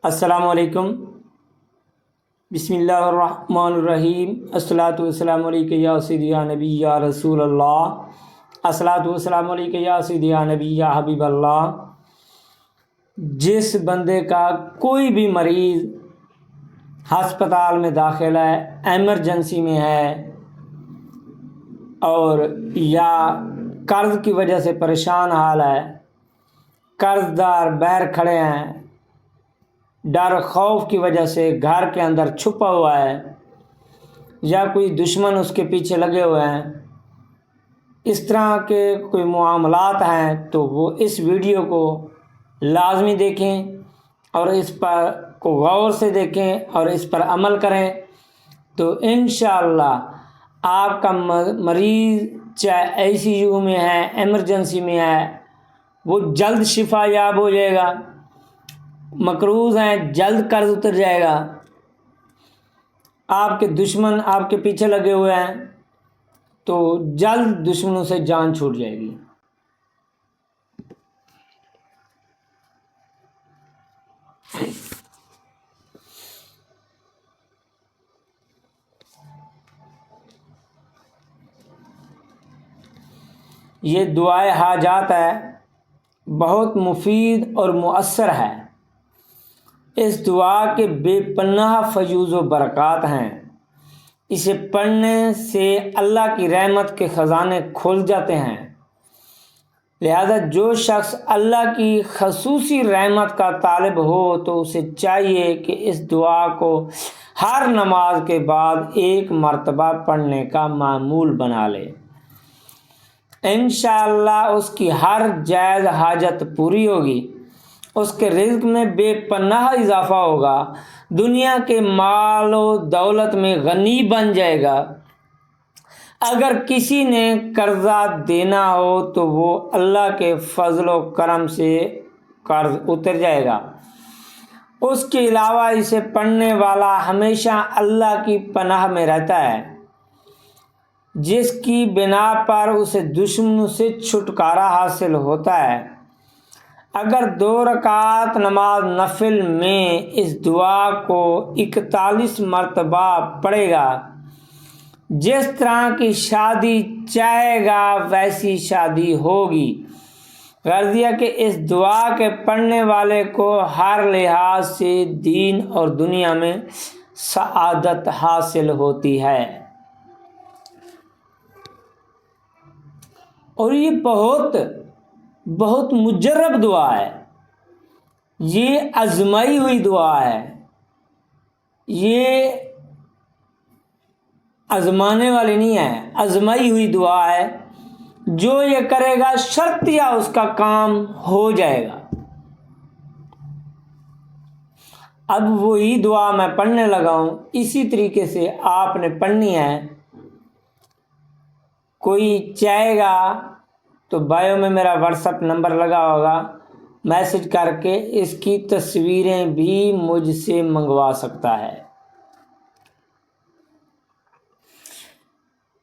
السلام علیکم۔ بسم اللہ الرحمن الرحیم۔ الصلاۃ والسلام علیک یا سیدی یا نبی یا رسول اللہ۔ الصلاۃ والسلام علیک یا سیدی یا نبی یا حبیب اللہ۔ جس بندے کا کوئی بھی مریض ہسپتال میں داخل ہے، ایمرجنسی میں ہے، اور یا قرض کی وجہ سے پریشان حال ہے، قرض دار باہر کھڑے ہیں، ڈر خوف کی وجہ سے گھر کے اندر چھپا ہوا ہے، یا کوئی دشمن اس کے پیچھے لگے ہوئے ہیں، اس طرح کے کوئی معاملات ہیں، تو وہ اس ویڈیو کو لازمی دیکھیں اور اس پر کو غور سے دیکھیں اور اس پر عمل کریں، تو انشاءاللہ آپ کا مریض چاہے آئی سی یو میں ہے، ایمرجنسی میں ہے، وہ جلد شفا یاب ہو جائے گا۔ مقروض ہیں، جلد قرض اتر جائے گا۔ آپ کے دشمن آپ کے پیچھے لگے ہوئے ہیں تو جلد دشمنوں سے جان چھوٹ جائے گی۔ یہ دعائے حاجات ہے، بہت مفید اور مؤثر ہے۔ اس دعا کے بے پناہ فیوز و برکات ہیں۔ اسے پڑھنے سے اللہ کی رحمت کے خزانے کھل جاتے ہیں۔ لہذا جو شخص اللہ کی خصوصی رحمت کا طالب ہو تو اسے چاہیے کہ اس دعا کو ہر نماز کے بعد ایک مرتبہ پڑھنے کا معمول بنا لے۔ انشاءاللہ اس کی ہر جائز حاجت پوری ہوگی، اس کے رزق میں بے پناہ اضافہ ہوگا، دنیا کے مال و دولت میں غنی بن جائے گا۔ اگر کسی نے قرضہ دینا ہو تو وہ اللہ کے فضل و کرم سے قرض اتر جائے گا۔ اس کے علاوہ اسے پڑھنے والا ہمیشہ اللہ کی پناہ میں رہتا ہے، جس کی بنا پر اسے دشمنوں سے چھٹکارا حاصل ہوتا ہے۔ اگر 2 رکعت نماز نفل میں اس دعا کو 41 مرتبہ پڑھے گا، جس طرح کی شادی چاہے گا ویسی شادی ہوگی۔ غرض یہ کہ اس دعا کے پڑھنے والے کو ہر لحاظ سے دین اور دنیا میں سعادت حاصل ہوتی ہے۔ اور یہ بہت مجرب دعا ہے، یہ آزمائی ہوئی دعا ہے، یہ آزمانے والی نہیں ہے، آزمائی ہوئی دعا ہے۔ جو یہ کرے گا شرطیہ اس کا کام ہو جائے گا۔ اب وہی دعا میں پڑھنے لگا ہوں، اسی طریقے سے آپ نے پڑھنی ہے۔ کوئی چاہے گا تو بایو میں میرا واٹس ایپ نمبر لگا ہوگا، میسج کر کے اس کی تصویریں بھی مجھ سے منگوا سکتا ہے۔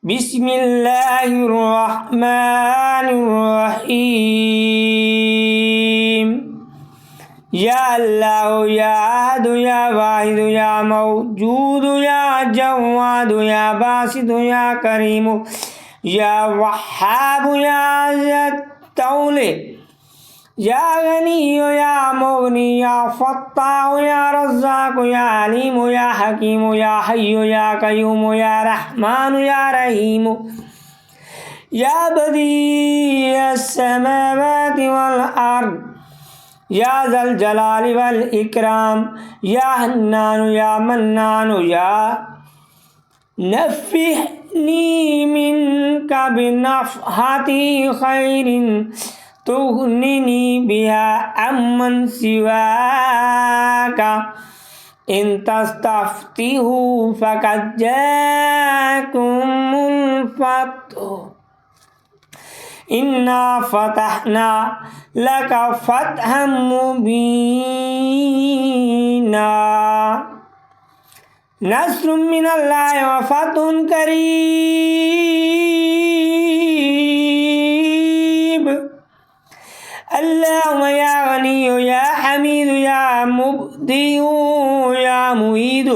بسم اللہ الرحمن الرحیم۔ یا اللہ یا احد یا واحد یا موجود یا جواد یا باسط یا کریم یا وہاب یا ذی یا غنی یا مغنی یا فتاح یا رزاق یا علیم یا حکیم یا حی یا قیوم یا رحمان یا رحیم یا بدیع السماوات والارض یا ذا الجلال والاکرام یا حنان یا منان یا نفعنی منک بنفحات خیر تغننی بها عمن سواک ان تستفتحوا فقد جاءکم الفتح انا فتحنا لک فتحا مبینا نصر من اللہ وفتح قریب اللہم یا غنی یا حمید یا مبدئ یا معید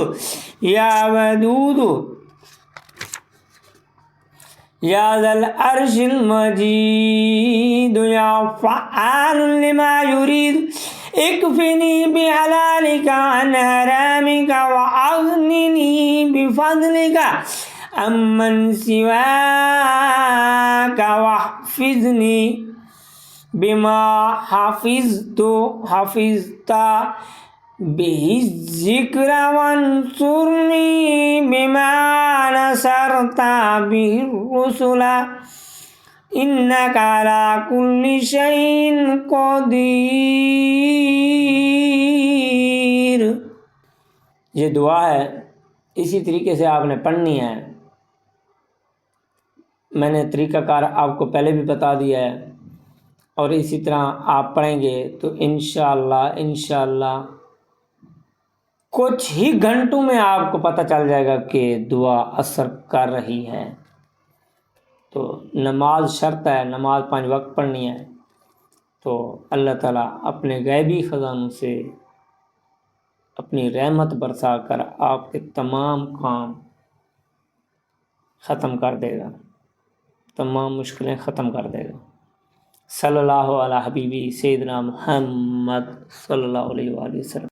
یا ودود یا ذا العرش المجید یا فعال لما یرید اکفنی بحلالک عن حرامک واغننی بفضلک عمن سواک واحفظنی بما حفظت به الذکر وانصرنی بما نصرت به الرسل انک علی کل شیء قدیر۔ یہ دعا ہے، اسی طریقے سے آپ نے پڑھنی ہے۔ میں نے طریقہ کار آپ کو پہلے بھی بتا دیا ہے، اور اسی طرح آپ پڑھیں گے تو انشاءاللہ کچھ ہی گھنٹوں میں آپ کو پتہ چل جائے گا کہ دعا اثر کر رہی ہے۔ تو نماز شرط ہے، نماز 5 وقت پڑھنی ہے، تو اللہ تعالیٰ اپنے غیبی خزانوں سے اپنی رحمت برسا کر آپ کے تمام کام ختم کر دے گا، تمام مشکلیں ختم کر دے گا۔ صلی اللہ علیہ حبیبی سیدنا محمد صلی اللہ علیہ وآلہ وسلم۔